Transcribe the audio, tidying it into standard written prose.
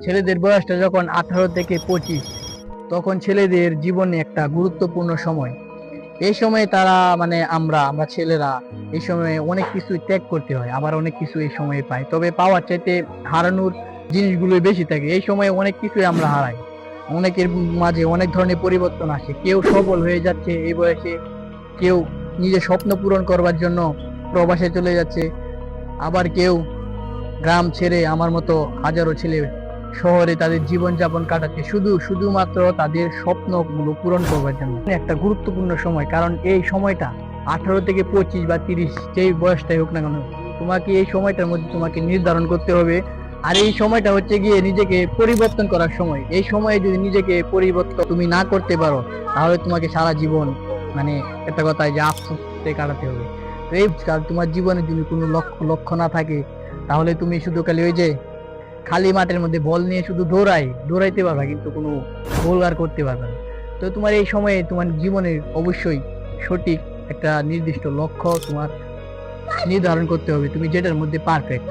ছেলেদের বয়সটা যখন 18 থেকে 25, তখন ছেলেদের জীবনে একটা গুরুত্বপূর্ণ সময়। এই সময়ে তারা মানে আমরা আমরা ছেলেরা এই সময়ে অনেক কিছু ত্যাগ করতে হয়, আবার অনেক কিছু এই সময়ে পাই। তবে পাওয়ার চাইতে হারানোর জিনিসগুলোই বেশি থাকে। এই সময়ে অনেক কিছুই আমরা হারাই, অনেকের মাঝে অনেক ধরনের পরিবর্তন আসে। কেউ সফল হয়ে যাচ্ছে এই বয়সে, কেউ নিজের স্বপ্ন পূরণ করবার জন্য প্রবাসে চলে যাচ্ছে, আবার কেউ গ্রাম ছেড়ে আমার মতো হাজারো ছেলে শহরে তাদের জীবনযাপন কাটাচ্ছে শুধুমাত্র তাদের স্বপ্নগুলো পূরণ করবার জন্য। একটা গুরুত্বপূর্ণ সময়, কারণ এই সময়টা 18 থেকে 25 বা 30, যেই বয়সটাই হোক না কেন, তোমাকে এই সময়টার মধ্যে তোমাকে নির্ধারণ করতে হবে। আর এই সময়টা হচ্ছে গিয়ে নিজেকে পরিবর্তন করার সময়। এই সময়ে যদি নিজেকে পরিবর্তন তুমি না করতে পারো, তাহলে তোমাকে সারা জীবন মানে একটা কথায় যে আফসোসে কাটাতে হবে। তো এই তোমার জীবনে যদি কোনো লক্ষ্য না থাকে, তাহলে তুমি শুধু খালি ওই যে খালি মাঠের মধ্যে বল নিয়ে শুধু দৌড়াইতে পারবা, কিন্তু কোনো গোল আর করতে পারবে না। তো তোমার এই সময়ে তোমার জীবনের অবশ্যই সঠিক একটা নির্দিষ্ট লক্ষ্য তোমার নির্ধারণ করতে হবে, তুমি যেটার মধ্যে পারফেক্ট।